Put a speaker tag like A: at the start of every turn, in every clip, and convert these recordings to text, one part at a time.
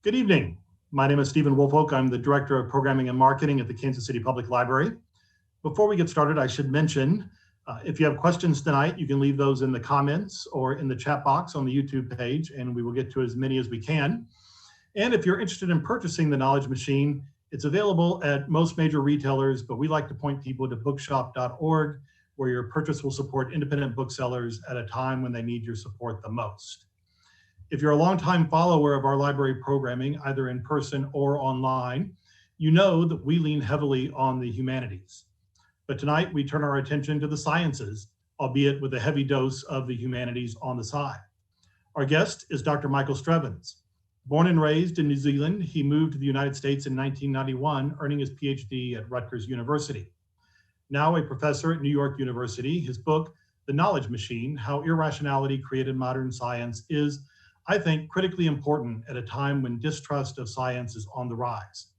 A: Good evening. My name is Stephen Woolfolk. I'm the Director of Programming and Marketing at the Kansas City Public Library. Before we get started, I should mention, if you have questions tonight, you can leave those in the comments or in the chat box on the YouTube page, and we will get to as many as we can. And if you're interested in purchasing the Knowledge Machine, it's available at most major retailers, but we like to point people to bookshop.org, where your purchase will support independent booksellers at a time when they need your support the most. If you're a longtime follower of our library programming, either in person or online, you know that we lean heavily on the humanities. But tonight we turn our attention to the sciences, albeit with a heavy dose of the humanities on the side. Our guest is Dr. Michael Strevens. Born and raised in New Zealand, he moved to the United States in 1991, earning his PhD at Rutgers University. Now a professor at New York University, his book, The Knowledge Machine, How Irrationality Created Modern Science, is, I think, critically important at a time when distrust of science is on the rise.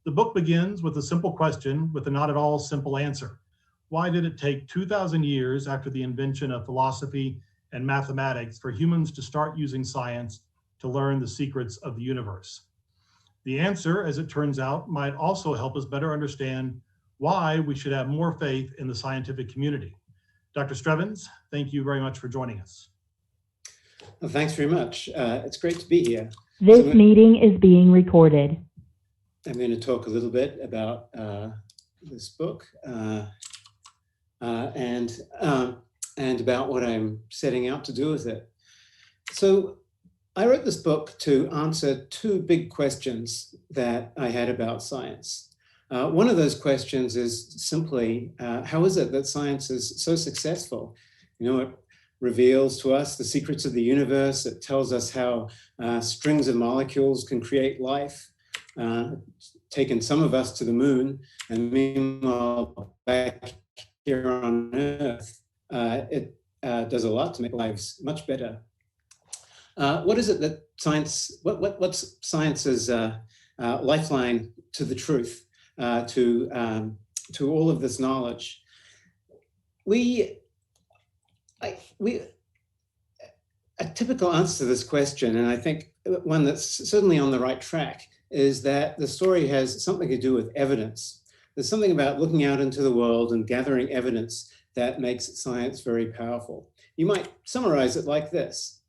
A: The book begins with a simple question with a not at all simple answer. Why did it take 2,000 years after the invention of philosophy and mathematics for humans to start using science to learn the secrets of the universe? The answer, as it turns out, might also help us better understand why we should have more faith in the scientific community. Dr. Strevens, thank you very much for joining us.
B: Well, thanks very much. It's great to be here.
C: This meeting is being recorded.
B: I'm going to talk a little bit about this book and about what I'm setting out to do with it. So I wrote this book to answer two big questions that I had about science. One of those questions is simply, how is it that science is so successful? You know, it reveals to us the secrets of the universe. It tells us how strings of molecules can create life, taken some of us to the moon, and meanwhile, back here on Earth, it does a lot to make lives much better. What is it that science, what's science's lifeline to the truth, to all of this knowledge? A typical answer to this question, and I think one that's certainly on the right track, is that the story has something to do with evidence. There's something about looking out into the world and gathering evidence that makes science very powerful. You might summarize it like this.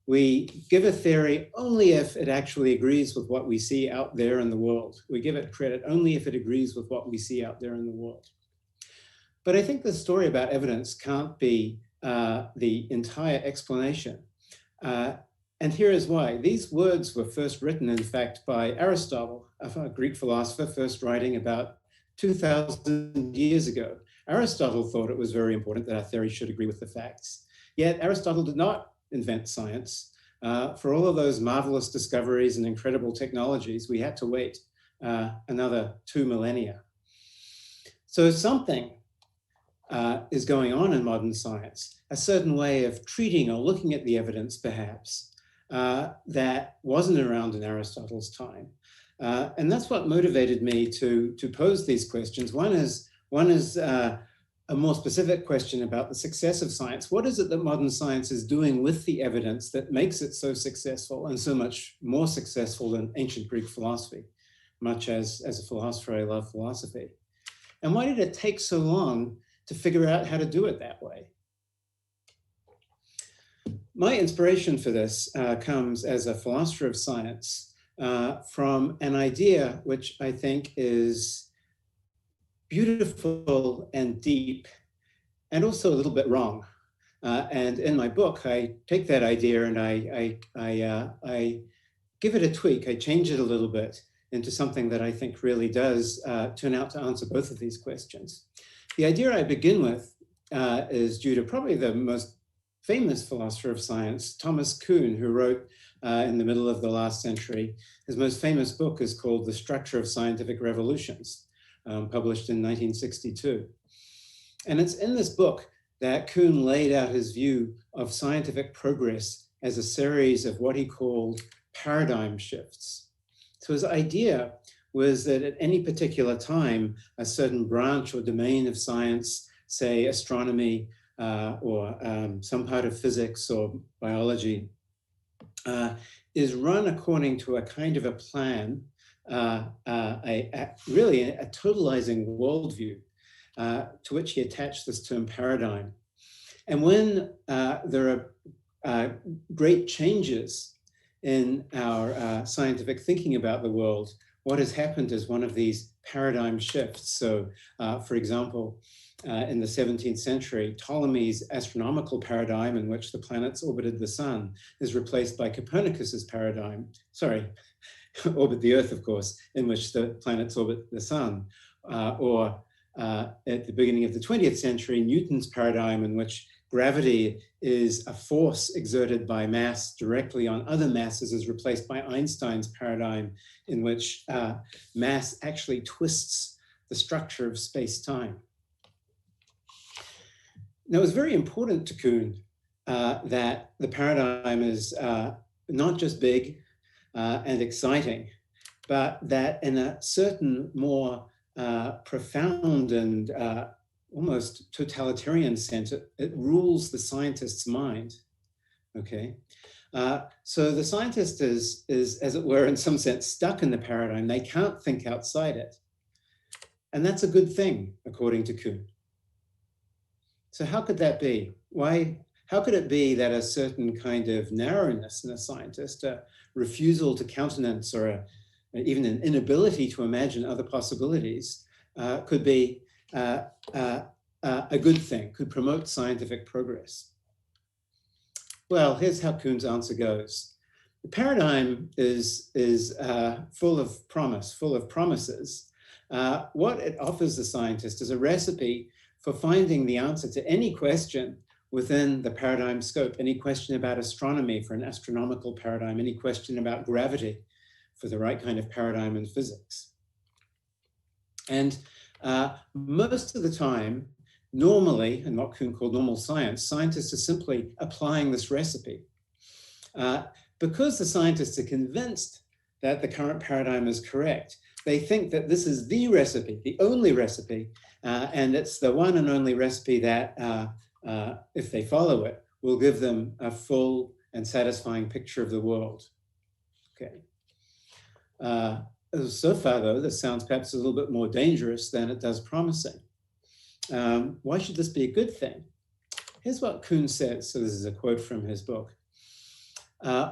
B: We give a theory only if it actually agrees with what we see out there in the world. We give it credit only if it agrees with what we see out there in the world. But I think the story about evidence can't be the entire explanation. And here is why. These words were first written, in fact, by Aristotle, a Greek philosopher, first writing about 2,000 years ago. Aristotle thought it was very important that our theory should agree with the facts. Yet Aristotle did not invent science. For all of those marvelous discoveries and incredible technologies, we had to wait another 2 millennia. So something is going on in modern science, a certain way of treating or looking at the evidence, perhaps, that wasn't around in Aristotle's time. And that's what motivated me to pose these questions. One is a more specific question about the success of science. What is it that modern science is doing with the evidence that makes it so successful and so much more successful than ancient Greek philosophy? Much as a philosopher, I love philosophy. And why did it take so long to figure out how to do it that way? My inspiration for this comes as a philosopher of science from an idea which I think is beautiful and deep, and also a little bit wrong. And in my book, I take that idea and I give it a tweak. I change it a little bit into something that I think really does turn out to answer both of these questions. The idea I begin with is due to probably the most famous philosopher of science, Thomas Kuhn, who wrote in the middle of the last century. His most famous book is called The Structure of Scientific Revolutions, published in 1962. And it's in this book that Kuhn laid out his view of scientific progress as a series of what he called paradigm shifts. So his idea was that at any particular time, a certain branch or domain of science, say astronomy or some part of physics or biology, is run according to a kind of a plan, really a totalizing worldview, to which he attached this term paradigm. And when there are great changes in our scientific thinking about the world, what has happened is one of these paradigm shifts. So, for example, in the 17th century, Ptolemy's astronomical paradigm, in which the planets orbited the sun, is replaced by Copernicus's paradigm, orbit the Earth, of course, in which the planets orbit the sun. Or at the beginning of the 20th century, Newton's paradigm, in which gravity is a force exerted by mass directly on other masses, is replaced by Einstein's paradigm, in which mass actually twists the structure of space-time. Now, it's very important to Kuhn that the paradigm is not just big and exciting, but that in a certain more profound and almost totalitarian sense, it rules the scientist's mind, okay? So the scientist is, as it were, in some sense, stuck in the paradigm. They can't think outside it. And that's a good thing, according to Kuhn. So how could that be? How could it be that a certain kind of narrowness in a scientist, a refusal to countenance, or even an inability to imagine other possibilities, could be a good thing, could promote scientific progress? Well, here's how Kuhn's answer goes. The paradigm is full of promise, full of promises. What it offers the scientist is a recipe for finding the answer to any question within the paradigm scope, any question about astronomy for an astronomical paradigm, any question about gravity for the right kind of paradigm in physics. And most of the time, normally, in what Kuhn called normal science, scientists are simply applying this recipe. Because the scientists are convinced that the current paradigm is correct, they think that this is the recipe, the only recipe, and it's the one and only recipe that, if they follow it, will give them a full and satisfying picture of the world. Okay. So far, though, this sounds perhaps a little bit more dangerous than it does promising. Why should this be a good thing? Here's what Kuhn says. So this is a quote from his book.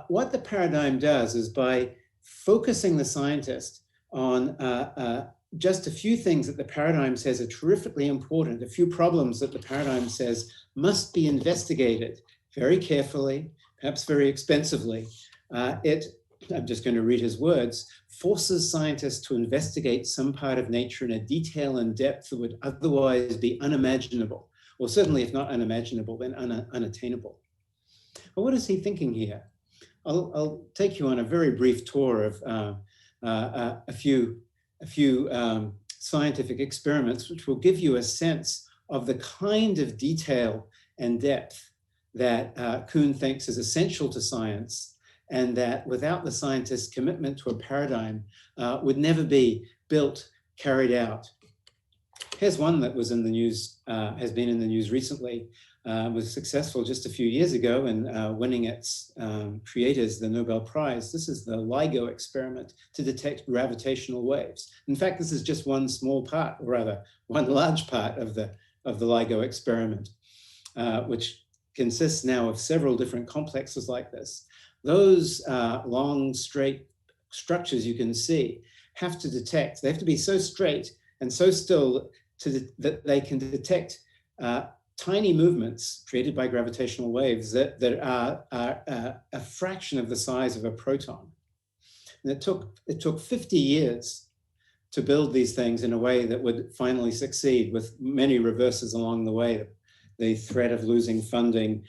B: What the paradigm does is, by focusing the scientist on just a few things that the paradigm says are terrifically important, a few problems that the paradigm says must be investigated very carefully, perhaps very expensively, I'm just going to read his words, forces scientists to investigate some part of nature in a detail and depth that would otherwise be unimaginable, or certainly if not unimaginable, then unattainable. But what is he thinking here? I'll take you on a very brief tour of a few scientific experiments, which will give you a sense of the kind of detail and depth that Kuhn thinks is essential to science, and that without the scientist's commitment to a paradigm would never be built, carried out. Here's one that was in the news, has been in the news recently, was successful just a few years ago in winning its creators the Nobel Prize. This is the LIGO experiment to detect gravitational waves. In fact, this is just one small part, or rather one large part of the LIGO experiment, which consists now of several different complexes like this. Those long, straight structures you can see have to detect, they have to be so straight and so still that they can detect tiny movements created by gravitational waves that are a fraction of the size of a proton. And it took 50 years to build these things in a way that would finally succeed, with many reverses along the way. The threat of losing funding,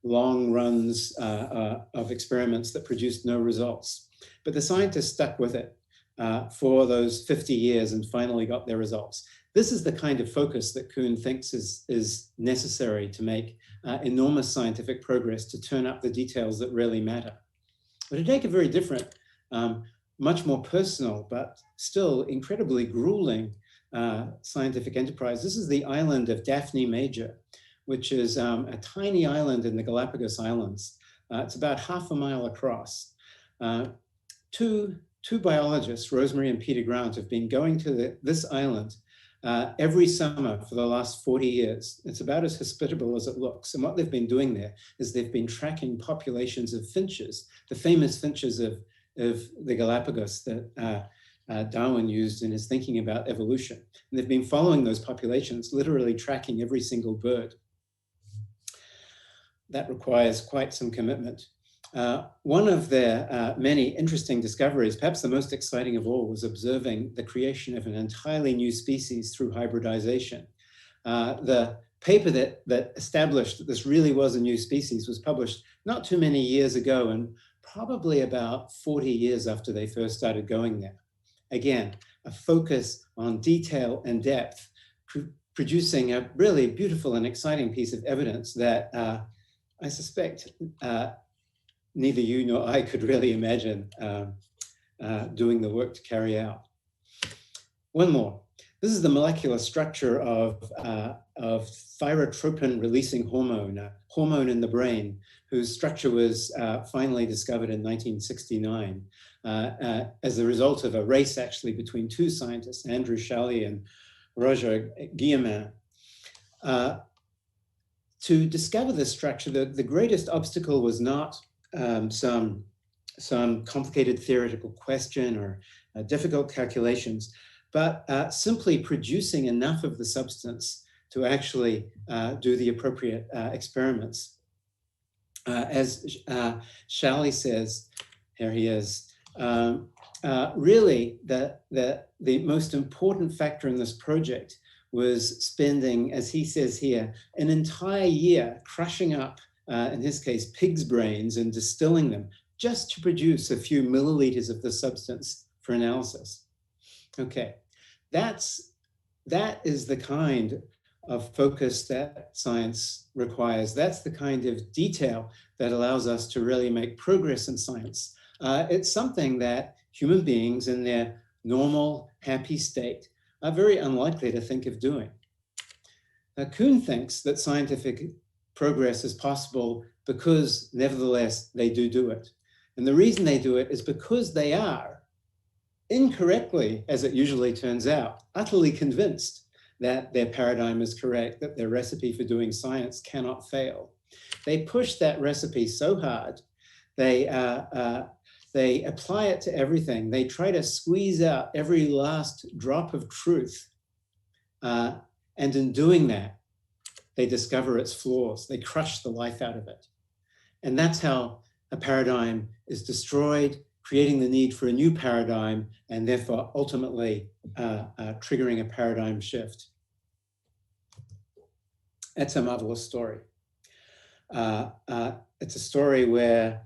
B: long runs of experiments that produced no results. But the scientists stuck with it for those 50 years and finally got their results. This is the kind of focus that Kuhn thinks is necessary to make enormous scientific progress, to turn up the details that really matter. But to take a very different, much more personal, but still incredibly grueling scientific enterprise. This is the island of Daphne Major, which is a tiny island in the Galapagos Islands, It's about half a mile across. Two biologists, Rosemary and Peter Grant, have been going to this island every summer for the last 40 years. It's about as hospitable as it looks. And what they've been doing there is they've been tracking populations of finches, the famous finches of the Galapagos that Darwin used in his thinking about evolution. And they've been following those populations, literally tracking every single bird. That requires quite some commitment. One of their many interesting discoveries, perhaps the most exciting of all, was observing the creation of an entirely new species through hybridization. The paper that established that this really was a new species was published not too many years ago, and probably about 40 years after they first started going there. Again, a focus on detail and depth, producing a really beautiful and exciting piece of evidence that I suspect neither you nor I could really imagine doing the work to carry out. One more. This is the molecular structure of thyrotropin-releasing hormone, a hormone in the brain, whose structure was finally discovered in 1969 as a result of a race actually between two scientists, Andrew Schally and Roger Gilman. To discover this structure, the greatest obstacle was not some complicated theoretical question or difficult calculations, but simply producing enough of the substance to actually do the appropriate experiments. As Schally says, here he is, really the most important factor in this project was spending, as he says here, an entire year crushing up, in his case, pigs' brains and distilling them just to produce a few milliliters of the substance for analysis. Okay, that is the kind of focus that science requires. That's the kind of detail that allows us to really make progress in science. It's something that human beings in their normal, happy state are very unlikely to think of doing. Kuhn thinks that scientific progress is possible because, nevertheless, they do it. And the reason they do it is because they are, incorrectly, as it usually turns out, utterly convinced that their paradigm is correct, that their recipe for doing science cannot fail. They push that recipe so hard, they apply it to everything. They try to squeeze out every last drop of truth. And in doing that, they discover its flaws. They crush the life out of it. And that's how a paradigm is destroyed, creating the need for a new paradigm, and therefore ultimately triggering a paradigm shift. That's a marvelous story. It's a story where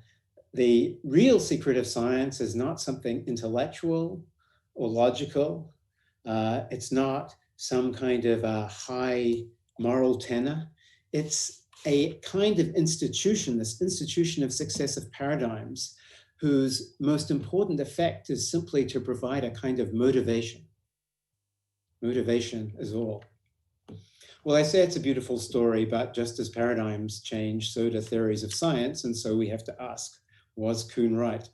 B: the real secret of science is not something intellectual or logical. It's not some kind of a high moral tenor. It's a kind of institution, this institution of successive paradigms, whose most important effect is simply to provide a kind of motivation. Motivation is all. Well, I say it's a beautiful story, but just as paradigms change, so do theories of science, and so we have to ask, was Kuhn right?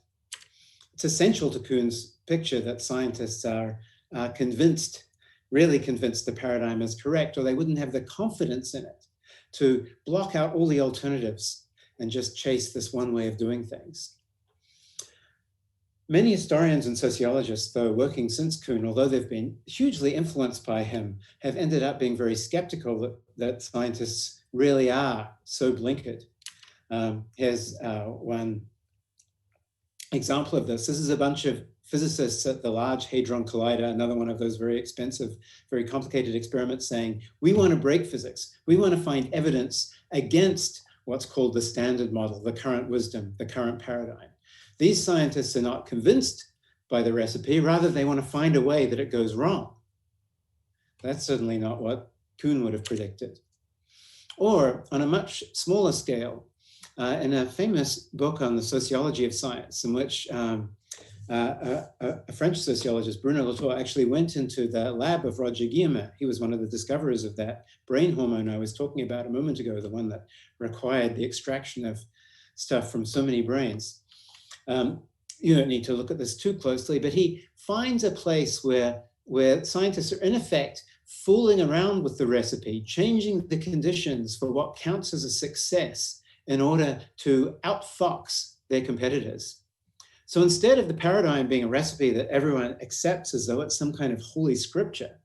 B: It's essential to Kuhn's picture that scientists are convinced, really convinced the paradigm is correct, or they wouldn't have the confidence in it to block out all the alternatives and just chase this one way of doing things. Many historians and sociologists, though, working since Kuhn, although they've been hugely influenced by him, have ended up being very skeptical that scientists really are so blinkered. Here's one example of this. This is a bunch of physicists at the Large Hadron Collider, another one of those very expensive, very complicated experiments, saying, we want to break physics. We want to find evidence against what's called the standard model, the current wisdom, the current paradigm. These scientists are not convinced by the recipe, rather they want to find a way that it goes wrong. That's certainly not what Kuhn would have predicted. Or on a much smaller scale, in a famous book on the sociology of science, in which a French sociologist, Bruno Latour, actually went into the lab of Roger Gilman. He was one of the discoverers of that brain hormone I was talking about a moment ago, the one that required the extraction of stuff from so many brains. You don't need to look at this too closely, but he finds a place where scientists are in effect fooling around with the recipe, changing the conditions for what counts as a success in order to outfox their competitors. So instead of the paradigm being a recipe that everyone accepts as though it's some kind of holy scripture,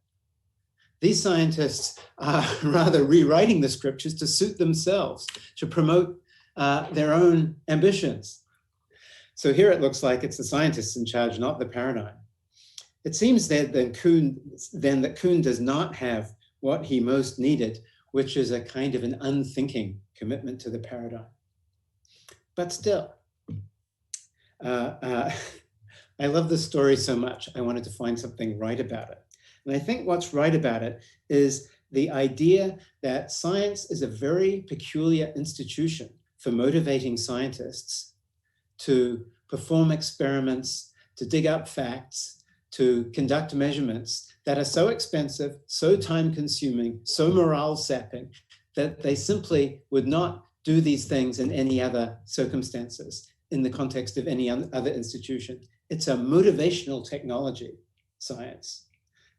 B: these scientists are rather rewriting the scriptures to suit themselves, to promote their own ambitions. So here it looks like it's the scientists in charge, not the paradigm. It seems that Kuhn does not have what he most needed, which is a kind of an unthinking commitment to the paradigm. But still, I love this story so much, I wanted to find something right about it. And I think what's right about it is the idea that science is a very peculiar institution for motivating scientists to perform experiments, to dig up facts, to conduct measurements that are so expensive, so time-consuming, so morale-sapping, that they simply would not do these things in any other circumstances in the context of any other institution. It's a motivational technology, science.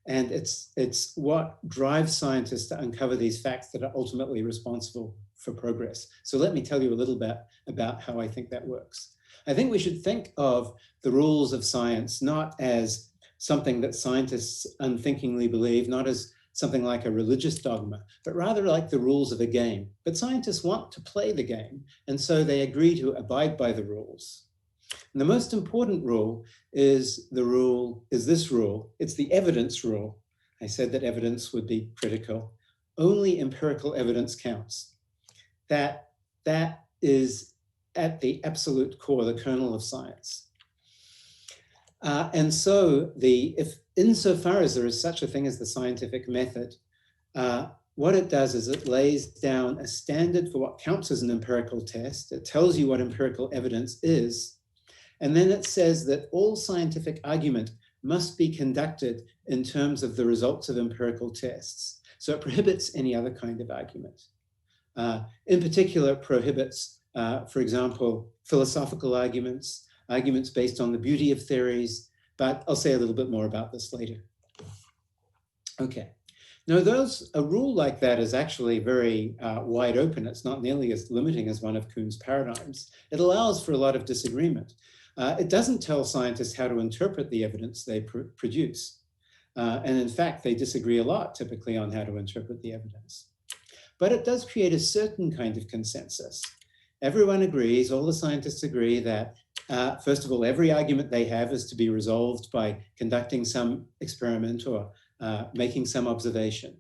B: And it's what drives scientists to uncover these facts that are ultimately responsible for progress. So let me tell you a little bit about how I think that works. I think we should think of the rules of science not as something that scientists unthinkingly believe, not as something like a religious dogma, but rather like the rules of a game. But scientists want to play the game, and so they agree to abide by the rules. And the most important rule is this rule. It's the evidence rule. I said that evidence would be critical. Only empirical evidence counts. That is at the absolute core, the kernel of science. And so if insofar as there is such a thing as the scientific method, what it does is it lays down a standard for what counts as an empirical test. It tells you what empirical evidence is. And then it says that all scientific argument must be conducted in terms of the results of empirical tests. So it prohibits any other kind of argument. In particular, it prohibits, for example, philosophical arguments, arguments based on the beauty of theories, but I'll say a little bit more about this later. Okay. Now, a rule like that is actually very wide open. It's not nearly as limiting as one of Kuhn's paradigms. It allows for a lot of disagreement. It doesn't tell scientists how to interpret the evidence they produce. And in fact, they disagree a lot typically on how to interpret the evidence. But it does create a certain kind of consensus. Everyone agrees, all the scientists agree that, first of all, every argument they have is to be resolved by conducting some experiment or making some observation.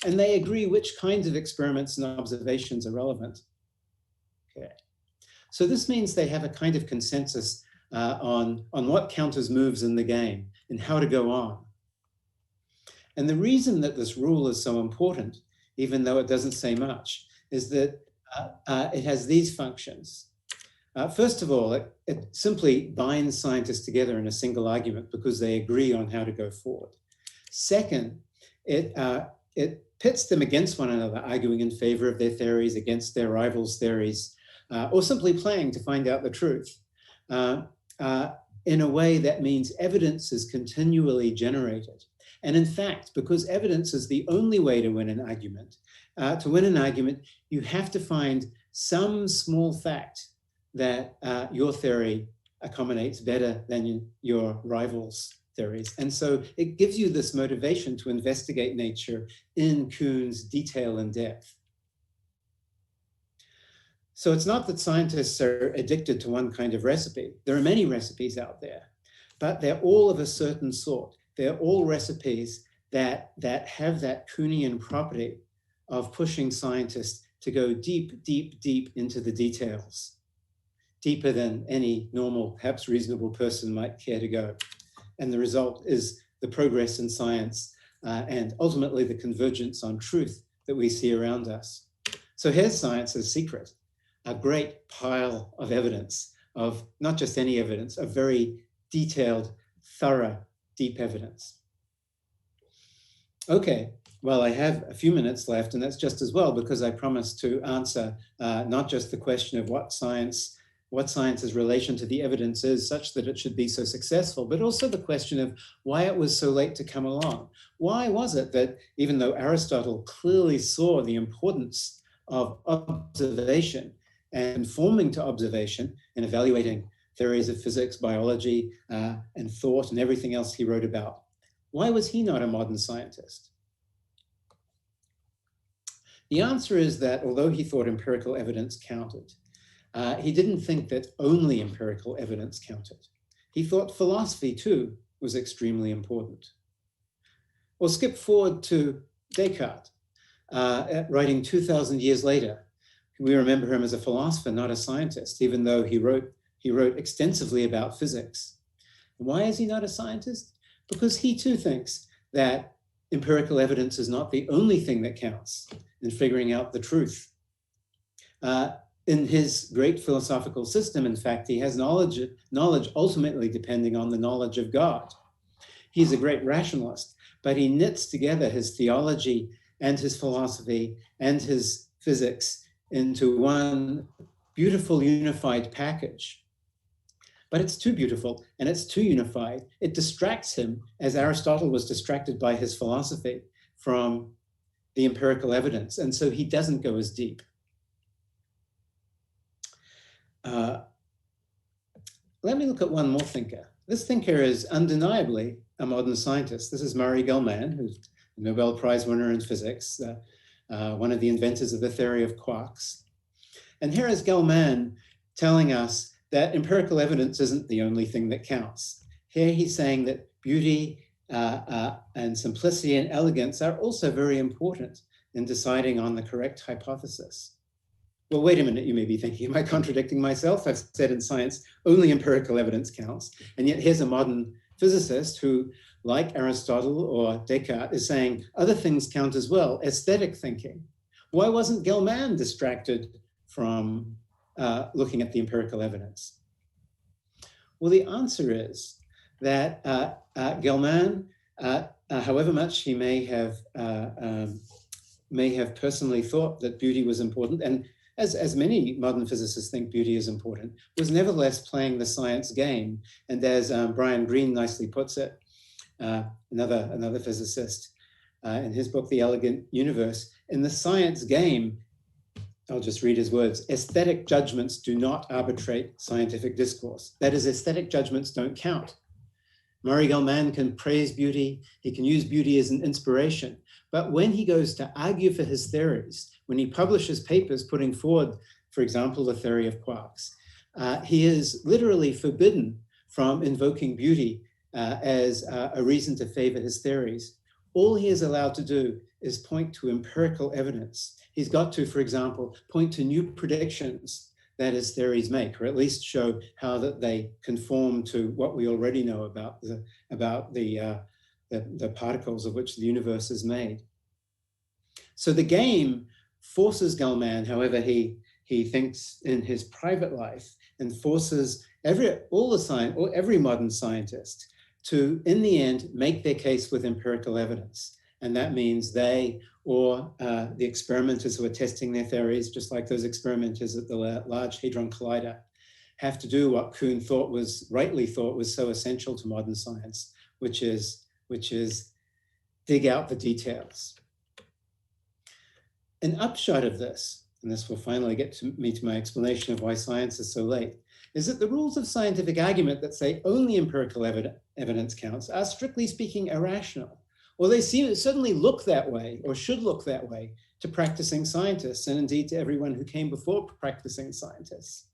B: And they agree which kinds of experiments and observations are relevant. Okay. So this means they have a kind of consensus on what count as moves in the game and how to go on. And the reason that this rule is so important, even though it doesn't say much, is that it has these functions. First of all, it simply binds scientists together in a single argument because they agree on how to go forward. Second, it pits them against one another, arguing in favor of their theories, against their rivals' theories, or simply playing to find out the truth in a way that means evidence is continually generated. And in fact, because evidence is the only way to win an argument, you have to find some small fact that your theory accommodates better than your rivals' theories. And so it gives you this motivation to investigate nature in Kuhn's detail and depth. So it's not that scientists are addicted to one kind of recipe. There are many recipes out there, but they're all of a certain sort. They're all recipes that have that Kuhnian property of pushing scientists to go deep, deep, deep into the details, deeper than any normal, perhaps reasonable person might care to go. And the result is the progress in science and ultimately the convergence on truth that we see around us. So here's science's secret, a great pile of evidence, of not just any evidence, of very detailed, thorough, deep evidence. Okay, Well, I have a few minutes left, and that's just as well because I promised to answer not just the question of what science's relation to the evidence is such that it should be so successful, but also the question of why it was so late to come along. Why was it that even though Aristotle clearly saw the importance of observation and conforming to observation and evaluating theories of physics, biology, and thought and everything else he wrote about, why was he not a modern scientist? The answer is that although he thought empirical evidence counted, he didn't think that only empirical evidence counted. He thought philosophy too was extremely important. Well, skip forward to Descartes, writing 2,000 years later. We remember him as a philosopher, not a scientist, even though he wrote extensively about physics. And why is he not a scientist? Because he too thinks that empirical evidence is not the only thing that counts in figuring out the truth. In his great philosophical system, in fact, he has knowledge ultimately depending on the knowledge of God. He's a great rationalist, but he knits together his theology and his philosophy and his physics into one beautiful unified package. But it's too beautiful and it's too unified. It distracts him, as Aristotle was distracted by his philosophy, from the empirical evidence. And so he doesn't go as deep. Let me look at one more thinker. This thinker is undeniably a modern scientist. This is Murray Gilman, who's a Nobel Prize winner in physics, one of the inventors of the theory of quarks. And here is Gilman telling us that empirical evidence isn't the only thing that counts. Here he's saying that beauty and simplicity and elegance are also very important in deciding on the correct hypothesis. Well, wait a minute, you may be thinking, am I contradicting myself? I've said in science, only empirical evidence counts. And yet here's a modern physicist who, like Aristotle or Descartes, is saying other things count as well, aesthetic thinking. Why wasn't Gilman distracted from looking at the empirical evidence? Well, the answer is that Gilman, however much he may have personally thought that beauty was important, and as many modern physicists think beauty is important, was nevertheless playing the science game. And as Brian Greene nicely puts it, another physicist, in his book, The Elegant Universe, in the science game, I'll just read his words, aesthetic judgments do not arbitrate scientific discourse. That is, aesthetic judgments don't count. Murray Gilman can praise beauty, he can use beauty as an inspiration, but when he goes to argue for his theories, when he publishes papers putting forward, for example, the theory of quarks, he is literally forbidden from invoking beauty as a reason to favor his theories. All he is allowed to do is point to empirical evidence. He's got to, for example, point to new predictions that his theories make, or at least show how that they conform to what we already know about the particles of which the universe is made. So the game forces Gilman, however he thinks in his private life, and forces every modern scientist to, in the end, make their case with empirical evidence. And that means they or the experimenters who are testing their theories, just like those experimenters at the Large Hadron Collider, have to do what Kuhn rightly thought was so essential to modern science, which is dig out the details. An upshot of this, and this will finally get me to my explanation of why science is so late, is that the rules of scientific argument that say only empirical evidence counts are, strictly speaking, irrational. Well, they certainly look that way, or should look that way, to practicing scientists, and indeed to everyone who came before practicing scientists.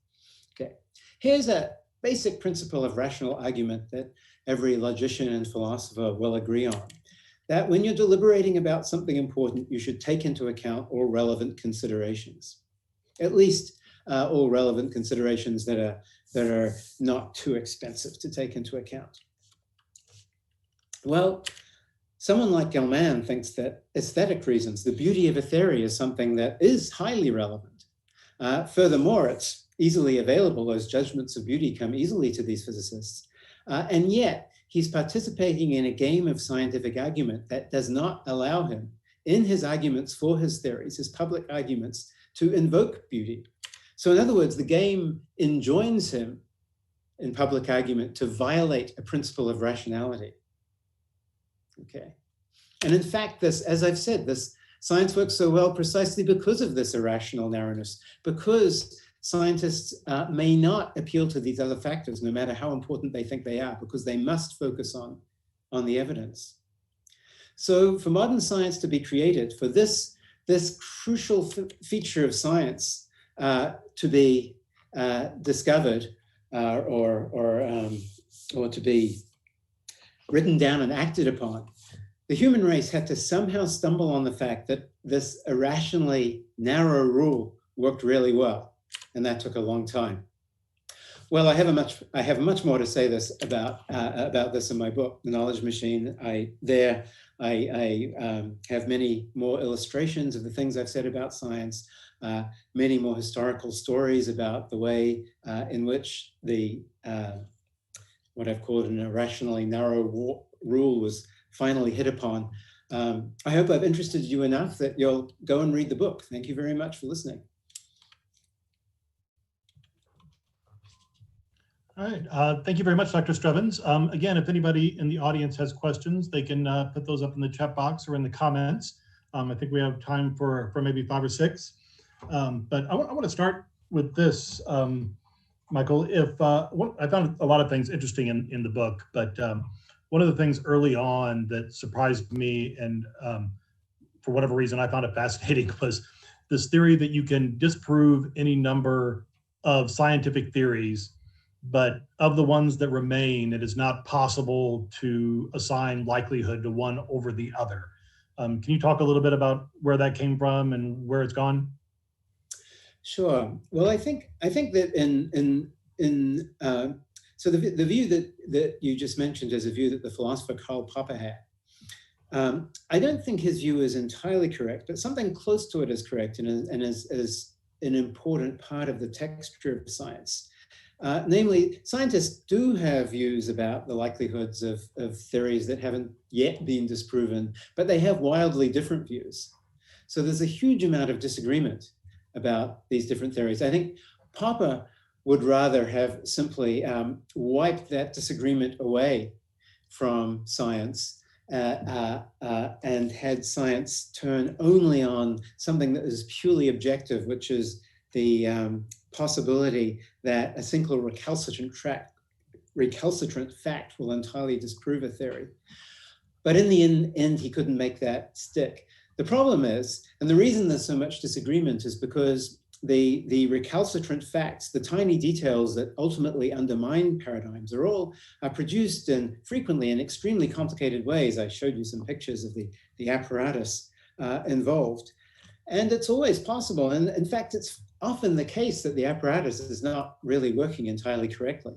B: Okay, here's a basic principle of rational argument that every logician and philosopher will agree on, that when you're deliberating about something important, you should take into account all relevant considerations, at least all relevant considerations that are not too expensive to take into account. Well, someone like Gilman thinks that aesthetic reasons, the beauty of a theory, is something that is highly relevant. Furthermore, it's easily available. Those judgments of beauty come easily to these physicists. And yet, he's participating in a game of scientific argument that does not allow him, in his arguments for his theories, his public arguments, to invoke beauty. So in other words, the game enjoins him in public argument to violate a principle of rationality. Okay. And in fact, this, as I've said, this science works so well precisely because of this irrational narrowness, because scientists may not appeal to these other factors, no matter how important they think they are, because they must focus on the evidence. So for modern science to be created, for this crucial feature of science to be discovered or to be written down and acted upon, the human race had to somehow stumble on the fact that this irrationally narrow rule worked really well, and that took a long time. Well, I have much more to say about this in my book, The Knowledge Machine. I have many more illustrations of the things I've said about science, many more historical stories about the way in which what I've called an irrationally narrow rule was finally hit upon. I hope I've interested you enough that you'll go and read the book. Thank you very much for listening.
A: All right, thank you very much, Dr. Strevens. Again, if anybody in the audience has questions, they can put those up in the chat box or in the comments. I think we have time for maybe 5 or 6. But I want to start with this, Michael. I found a lot of things interesting in the book, but one of the things early on that surprised me, and for whatever reason I found it fascinating, was this theory that you can disprove any number of scientific theories, but of the ones that remain, it is not possible to assign likelihood to one over the other. Can you talk a little bit about where that came from and where it's gone?
B: Sure. Well, I think that so the view that you just mentioned is a view that the philosopher Karl Popper had. I don't think his view is entirely correct, but something close to it is correct and is an important part of the texture of science. Namely, scientists do have views about the likelihoods of theories that haven't yet been disproven, but they have wildly different views. So there's a huge amount of disagreement about these different theories. I think Popper would rather have simply wiped that disagreement away from science and had science turn only on something that is purely objective, which is the possibility that a single recalcitrant fact will entirely disprove a theory. But in the end, he couldn't make that stick. The problem is, and the reason there's so much disagreement is because the recalcitrant facts, the tiny details that ultimately undermine paradigms are produced frequently in extremely complicated ways. I showed you some pictures of the apparatus involved. And it's always possible. And in fact, it's often the case that the apparatus is not really working entirely correctly.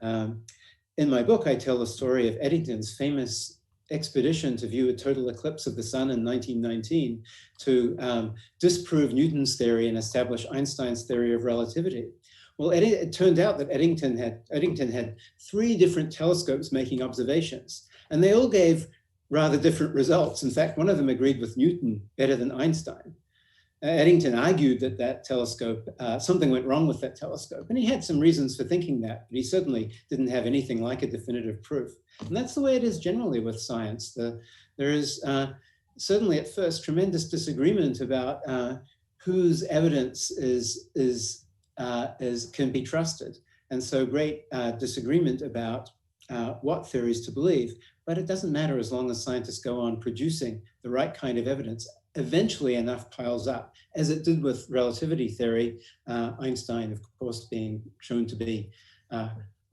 B: In my book, I tell the story of Eddington's famous expedition to view a total eclipse of the sun in 1919 to disprove Newton's theory and establish Einstein's theory of relativity. Well, it turned out that Eddington had 3 different telescopes making observations, and they all gave rather different results. In fact, one of them agreed with Newton better than Einstein. Eddington argued that telescope, something went wrong with that telescope, and he had some reasons for thinking that, but he certainly didn't have anything like a definitive proof. And that's the way it is generally with science. There is certainly at first tremendous disagreement about whose evidence can be trusted, and so great disagreement about what theories to believe. But it doesn't matter as long as scientists go on producing the right kind of evidence. Eventually enough piles up, as it did with relativity theory, Einstein, of course, being shown to be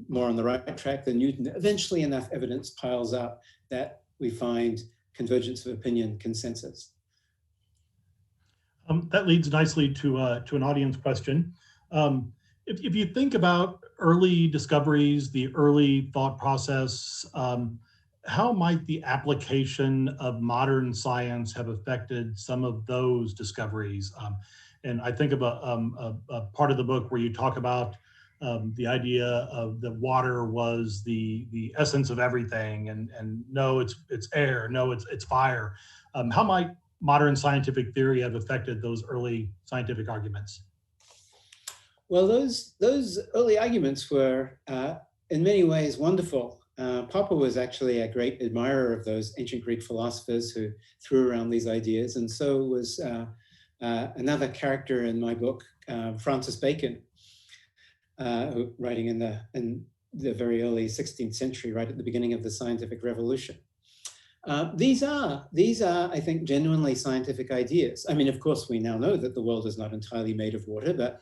B: more on the right track than Newton. Eventually enough evidence piles up that we find convergence of opinion, consensus.
A: That leads nicely to an audience question. If you think about early discoveries, the early thought process, how might the application of modern science have affected some of those discoveries? And I think of a part of the book where you talk about the idea of the water was the essence of everything, and no, it's air, no, it's fire. How might modern scientific theory have affected those early scientific arguments?
B: Well, those early arguments were in many ways wonderful. Popper was actually a great admirer of those ancient Greek philosophers who threw around these ideas, and so was another character in my book, Francis Bacon, writing in the very early 16th century, right at the beginning of the scientific revolution. These are, I think, genuinely scientific ideas. I mean, of course, we now know that the world is not entirely made of water, but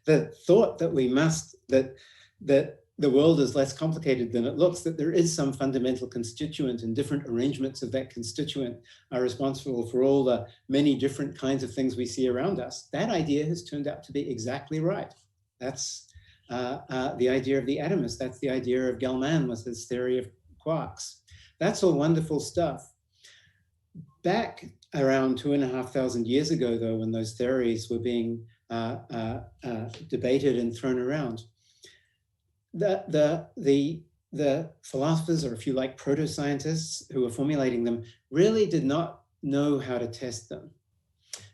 B: the thought that that the world is less complicated than it looks, that there is some fundamental constituent and different arrangements of that constituent are responsible for all the many different kinds of things we see around us. That idea has turned out to be exactly right. That's the idea of the atomist. That's the idea of Gilman with his theory of quarks. That's all wonderful stuff. Back around 2,500 years ago, though, when those theories were being debated and thrown around, the philosophers, or if you like, proto-scientists who were formulating them, really did not know how to test them.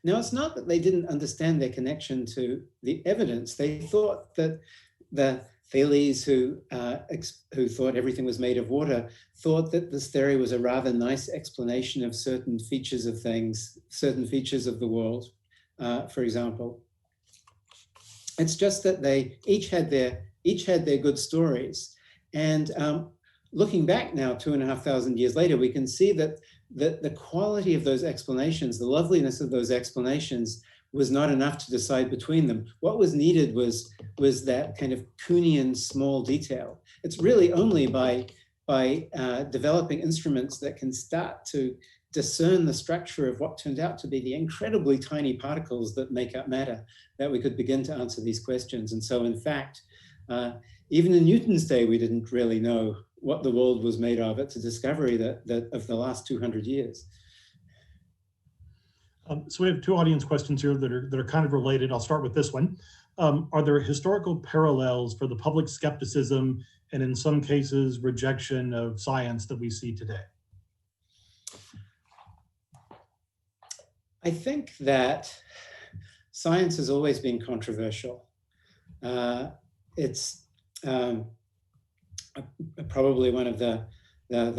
B: Now, it's not that they didn't understand their connection to the evidence. They thought that the Thales, who thought everything was made of water, thought that this theory was a rather nice explanation of certain features of things, certain features of the world, for example. It's just that they each had their good stories. And looking back now, 2,500 years later, we can see that the quality of those explanations, the loveliness of those explanations, was not enough to decide between them. What was needed was that kind of Kuhnian small detail. It's really only by developing instruments that can start to discern the structure of what turned out to be the incredibly tiny particles that make up matter that we could begin to answer these questions. And so, in fact, even in Newton's day, we didn't really know what the world was made of. It's a discovery that of the last 200 years.
A: So we have two audience questions here that are kind of related. I'll start with this one. Are there historical parallels for the public skepticism and, in some cases, rejection of science that we see today?
B: I think that science has always been controversial. It's probably one of the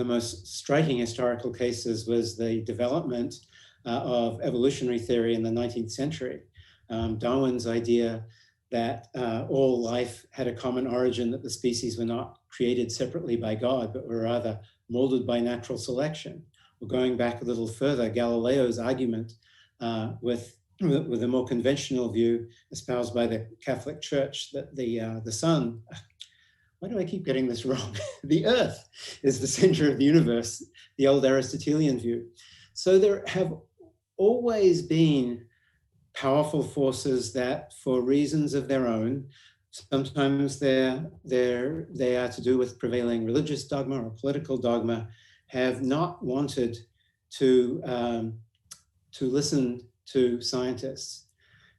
B: most striking historical cases was the development of evolutionary theory in the 19th century. Darwin's idea that all life had a common origin, that the species were not created separately by God, but were rather molded by natural selection. Or going back a little further, Galileo's argument with a more conventional view espoused by the Catholic Church that the sun, why do I keep getting this wrong? The earth is the center of the universe, the old Aristotelian view. So there have always been powerful forces that, for reasons of their own, sometimes they are to do with prevailing religious dogma or political dogma, have not wanted to listen to scientists.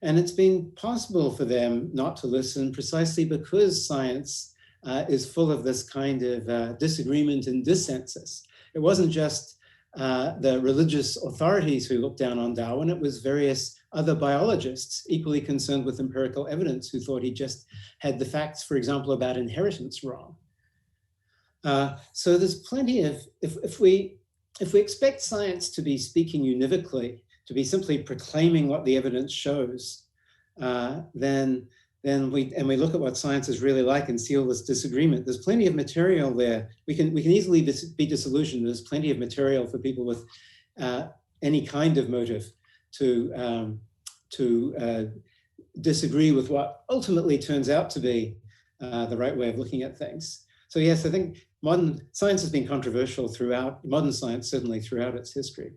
B: And it's been possible for them not to listen precisely because science is full of this kind of disagreement and dissensus. It wasn't just the religious authorities who looked down on Darwin, it was various other biologists equally concerned with empirical evidence who thought he just had the facts, for example, about inheritance wrong. So there's plenty of, if we expect science to be speaking univocally, to be simply proclaiming what the evidence shows, then we look at what science is really like and see all this disagreement. There's plenty of material there. We can easily be disillusioned. There's plenty of material for people with any kind of motive to disagree with what ultimately turns out to be the right way of looking at things. So yes, I think modern science has been controversial throughout, modern science certainly throughout its history.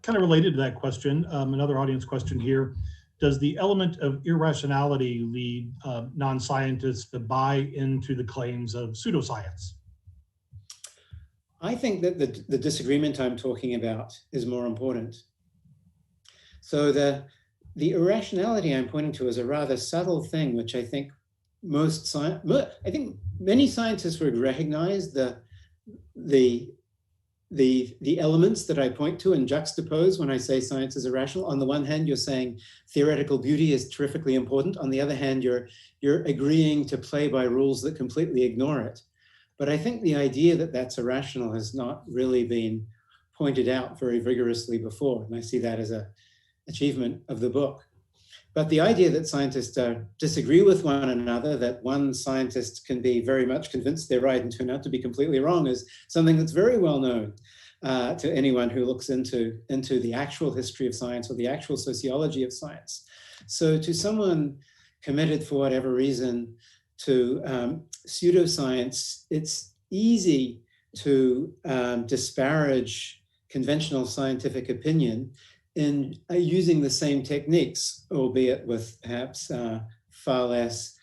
A: Kind of related to that question, another audience question here. Does the element of irrationality lead non-scientists to buy into the claims of pseudoscience?
B: I think that the disagreement I'm talking about is more important. So the irrationality I'm pointing to is a rather subtle thing, which I think many scientists would recognize the elements that I point to and juxtapose when I say science is irrational. On the one hand, you're saying theoretical beauty is terrifically important. On the other hand, you're agreeing to play by rules that completely ignore it. But I think the idea that that's irrational has not really been pointed out very vigorously before. And I see that as an achievement of the book. But the idea that scientists disagree with one another, that one scientist can be very much convinced they're right and turn out to be completely wrong, is something that's very well known to anyone who looks into the actual history of science or the actual sociology of science. So to someone committed for whatever reason to pseudoscience, it's easy to disparage conventional scientific opinion in using the same techniques, albeit with perhaps far less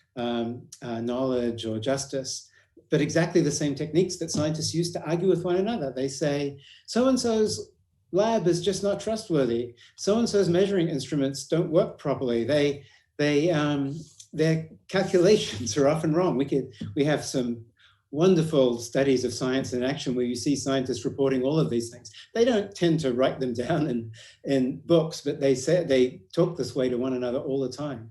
B: knowledge or justice, but exactly the same techniques that scientists use to argue with one another. They say, so-and-so's lab is just not trustworthy. So-and-so's measuring instruments don't work properly. Their calculations are often wrong. We have some wonderful studies of science in action where you see scientists reporting all of these things. They don't tend to write them down in books, but they talk this way to one another all the time.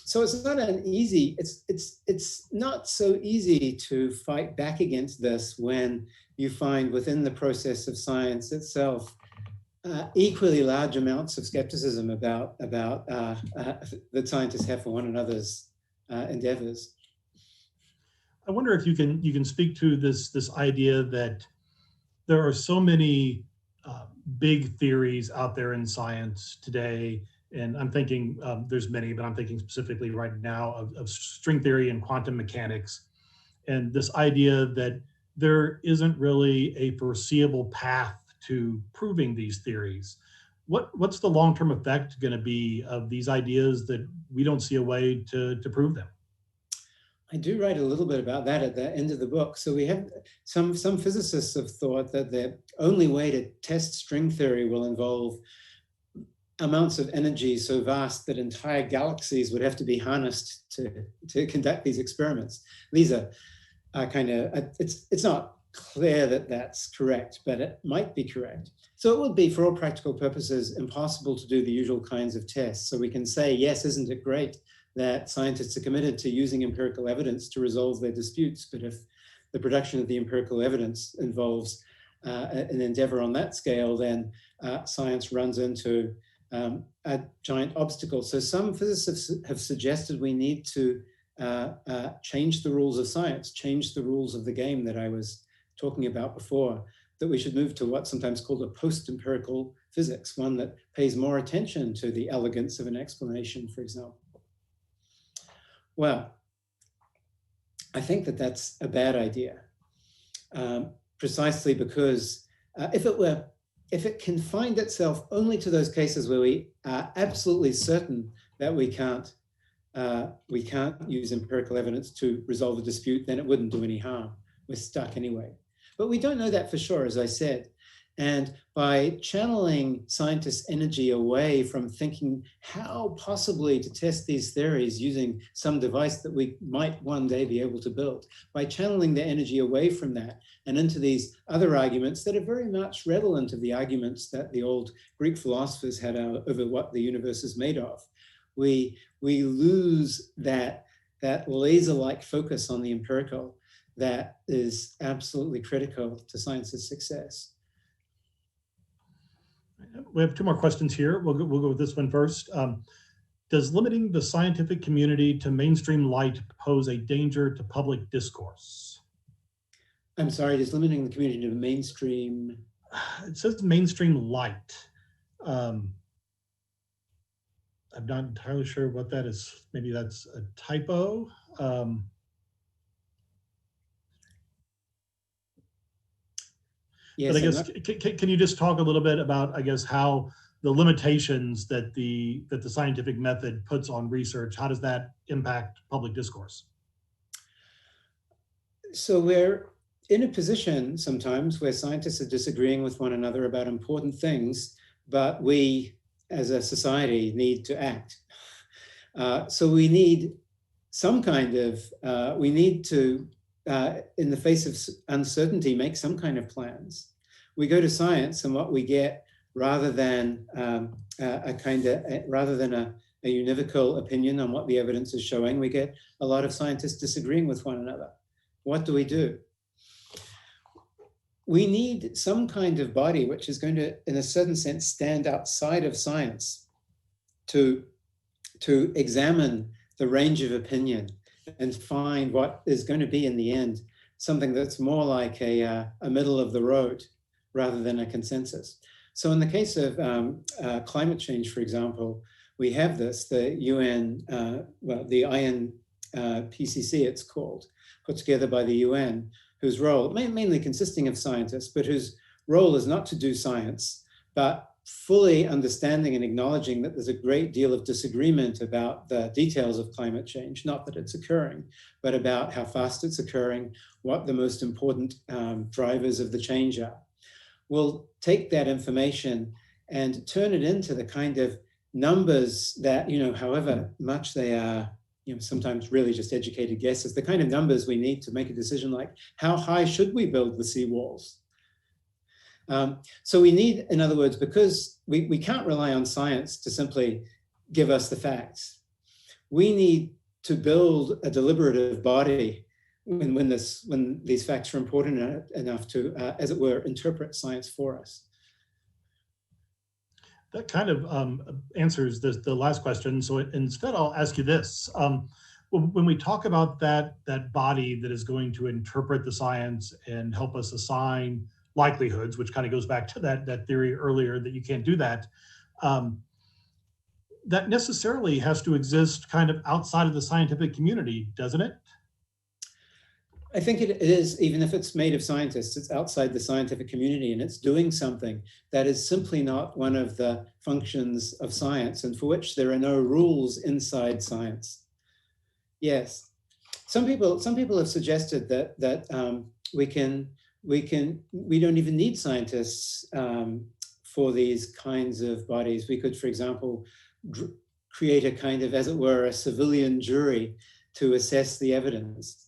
B: So it's not it's not so easy to fight back against this when you find within the process of science itself equally large amounts of skepticism about that scientists have for one another's endeavors.
A: I wonder if you can speak to this idea that there are so many big theories out there in science today, and I'm thinking there's many, but I'm thinking specifically right now of string theory and quantum mechanics, and this idea that there isn't really a foreseeable path to proving these theories. What's the long-term effect going to be of these ideas that we don't see a way to prove them?
B: I do write a little bit about that at the end of the book. So we have some physicists have thought that the only way to test string theory will involve amounts of energy so vast that entire galaxies would have to be harnessed to conduct these experiments. These are kind of, it's not clear that that's correct, but it might be correct. So it would be, for all practical purposes, impossible to do the usual kinds of tests. So we can say, yes, isn't it great that scientists are committed to using empirical evidence to resolve their disputes? But if the production of the empirical evidence involves an endeavor on that scale, then science runs into a giant obstacle. So some physicists have suggested we need to change the rules of science, change the rules of the game that I was talking about before, that we should move to what's sometimes called a post-empirical physics, one that pays more attention to the elegance of an explanation, for example. Well, I think that that's a bad idea, precisely because if it confined itself only to those cases where we are absolutely certain that we can't use empirical evidence to resolve a dispute, then it wouldn't do any harm. We're stuck anyway. But we don't know that for sure, as I said. And by channeling scientists' energy away from thinking how possibly to test these theories using some device that we might one day be able to build, by channeling their energy away from that and into these other arguments that are very much redolent of the arguments that the old Greek philosophers had over what the universe is made of, we lose that laser-like focus on the empirical that is absolutely critical to science's success.
A: We have two more questions here. We'll go with this one first. Does limiting the scientific community to mainstream light pose a danger to public discourse?
B: I'm sorry, does limiting the community to mainstream?
A: It says mainstream light. I'm not entirely sure what that is. Maybe that's a typo.
B: Yes,
A: but I guess, can you just talk a little bit about, I guess, how the limitations that the scientific method puts on research, how does that impact public discourse?
B: So we're in a position sometimes where scientists are disagreeing with one another about important things, but we as a society, need to act. So we need some kind of, we need to, in the face of uncertainty, make some kind of plans. We go to science, and what we get, rather than a univocal opinion on what the evidence is showing, we get a lot of scientists disagreeing with one another. What do? We need some kind of body which is going to, in a certain sense, stand outside of science to examine the range of opinion and find what is going to be, in the end, something that's more like a middle of the road rather than a consensus. So in the case of climate change, for example, we have this, the UN, the INPCC it's called, put together by the UN, whose role, mainly consisting of scientists, but whose role is not to do science, but fully understanding and acknowledging that there's a great deal of disagreement about the details of climate change, not that it's occurring, but about how fast it's occurring, what the most important drivers of the change are. We'll take that information and turn it into the kind of numbers that, however much they are, sometimes really just educated guesses, the kind of numbers we need to make a decision like, how high should we build the seawalls? So we need, in other words, because we can't rely on science to simply give us the facts. We need to build a deliberative body when these facts are important enough to, as it were, interpret science for us.
A: That kind of answers the last question. So instead, I'll ask you this. When we talk about that body that is going to interpret the science and help us assign likelihoods, which kind of goes back to that theory earlier that you can't do that, that necessarily has to exist kind of outside of the scientific community, doesn't it?
B: I think it is, even if it's made of scientists, it's outside the scientific community, and it's doing something that is simply not one of the functions of science, and for which there are no rules inside science. Yes, some people have suggested that we don't even need scientists for these kinds of bodies. We could, for example, create a kind of, as it were, a civilian jury to assess the evidence.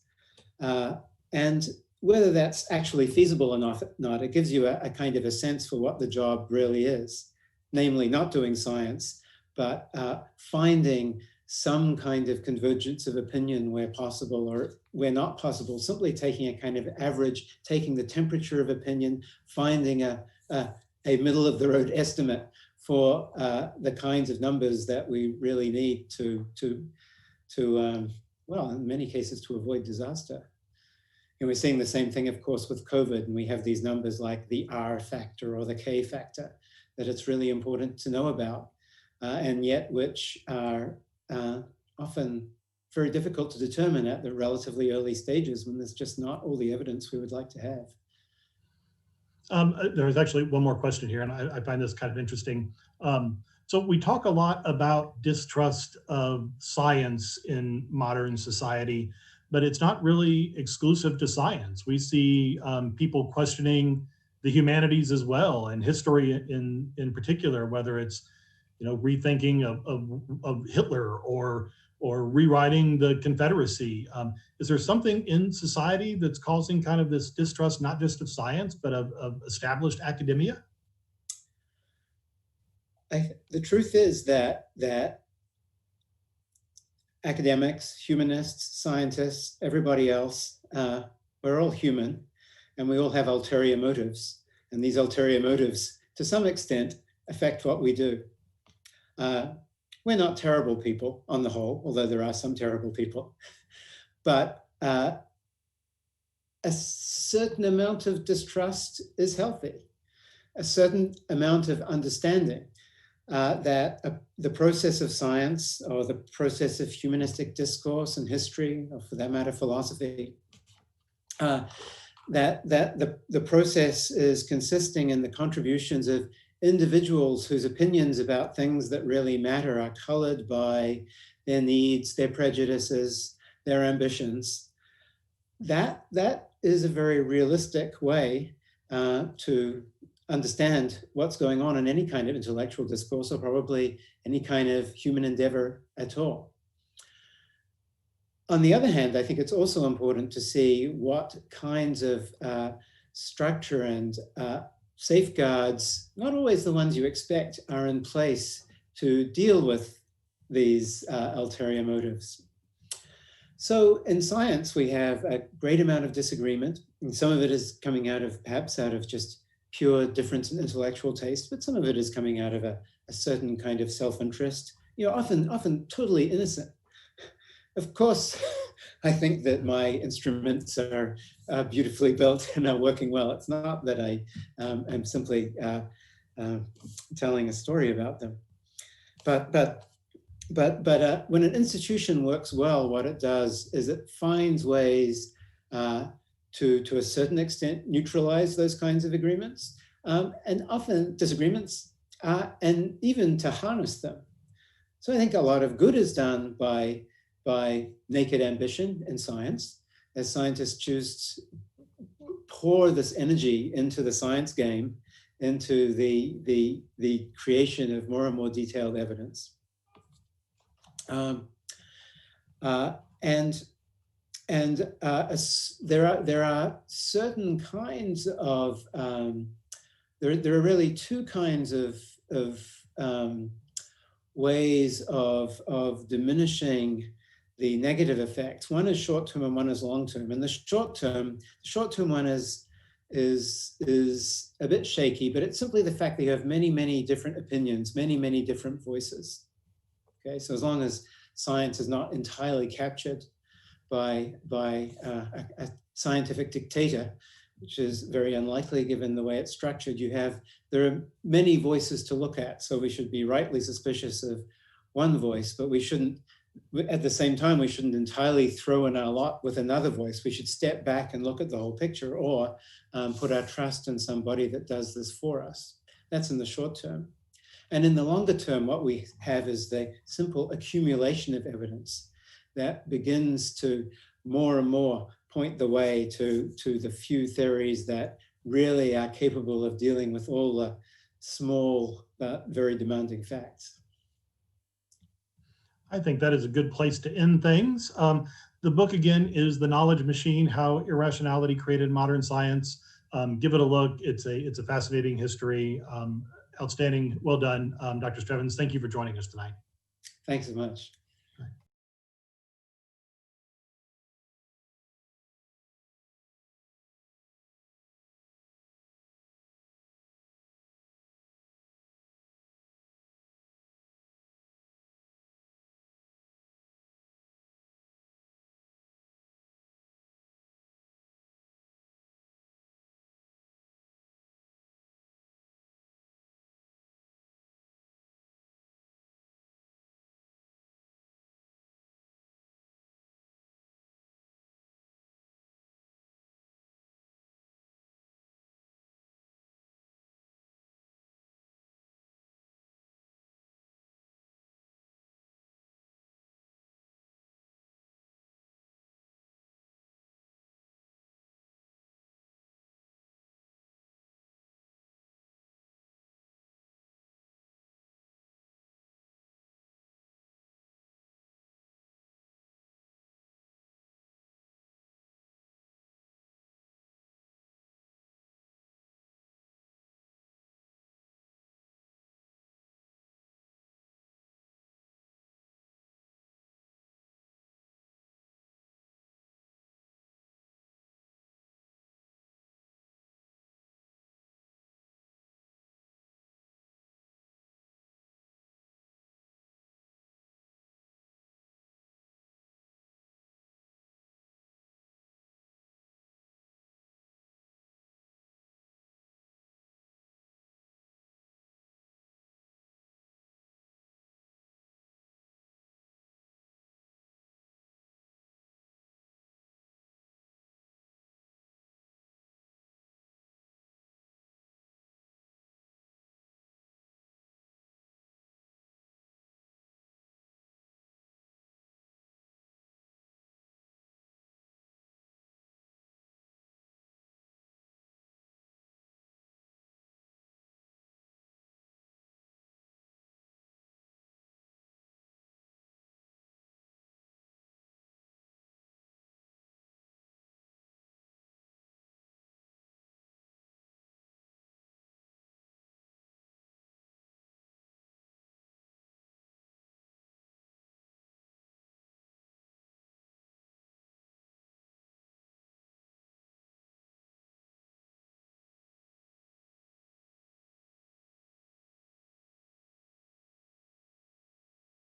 B: And whether that's actually feasible or not, it gives you a kind of a sense for what the job really is, namely not doing science, but finding some kind of convergence of opinion where possible, or where not possible, simply taking a kind of average, taking the temperature of opinion, finding a middle of the road estimate for the kinds of numbers that we really need to well, in many cases, to avoid disaster. And we're seeing the same thing, of course, with COVID, and we have these numbers like the R factor or the K factor that it's really important to know about, and yet which are often very difficult to determine at the relatively early stages when there's just not all the evidence we would like to have.
A: There's actually one more question here, and I find this kind of interesting. So we talk a lot about distrust of science in modern society, but it's not really exclusive to science. We see people questioning the humanities as well, and history in particular, whether it's rethinking of Hitler or rewriting the Confederacy. Is there something in society that's causing kind of this distrust, not just of science, but of established academia?
B: The truth is that academics, humanists, scientists, everybody else, we're all human, and we all have ulterior motives. And these ulterior motives, to some extent, affect what we do. We're not terrible people on the whole, although there are some terrible people. But a certain amount of distrust is healthy. A certain amount of understanding that the process of science, or the process of humanistic discourse and history, or for that matter, philosophy, that the process is consisting in the contributions of individuals whose opinions about things that really matter are colored by their needs, their prejudices, their ambitions. That is a very realistic way to understand what's going on in any kind of intellectual discourse, or probably any kind of human endeavor at all. On the other hand, I think it's also important to see what kinds of structure and safeguards, not always the ones you expect, are in place to deal with these ulterior motives. So in science, we have a great amount of disagreement, and some of it is coming out of, perhaps out of just pure difference in intellectual taste, but some of it is coming out of a certain kind of self-interest, often totally innocent. Of course, I think that my instruments are beautifully built and are working well. It's not that I am simply telling a story about them. But when an institution works well, what it does is it finds ways to a certain extent neutralize those kinds of agreements, and often disagreements, and even to harness them. So I think a lot of good is done by naked ambition in science, as scientists choose to pour this energy into the science game, into the creation of more and more detailed evidence. There are certain kinds of there are really two kinds of ways of diminishing the negative effects. One is short-term and one is long-term. And the short-term one is a bit shaky, but it's simply the fact that you have many different opinions, many different voices. Okay, so as long as science is not entirely captured by a scientific dictator, which is very unlikely given the way it's structured, there are many voices to look at. So we should be rightly suspicious of one voice, but we shouldn't, at the same time, we shouldn't entirely throw in our lot with another voice. We should step back and look at the whole picture, or put our trust in somebody that does this for us. That's in the short term. And in the longer term, what we have is the simple accumulation of evidence that begins to more and more point the way to the few theories that really are capable of dealing with all the small but very demanding facts.
A: I think that is a good place to end things. The book, again, is The Knowledge Machine, How Irrationality Created Modern Science. Give it a look. It's a fascinating history. Outstanding. Well done, Dr. Strevens. Thank you for joining us tonight.
B: Thanks so much.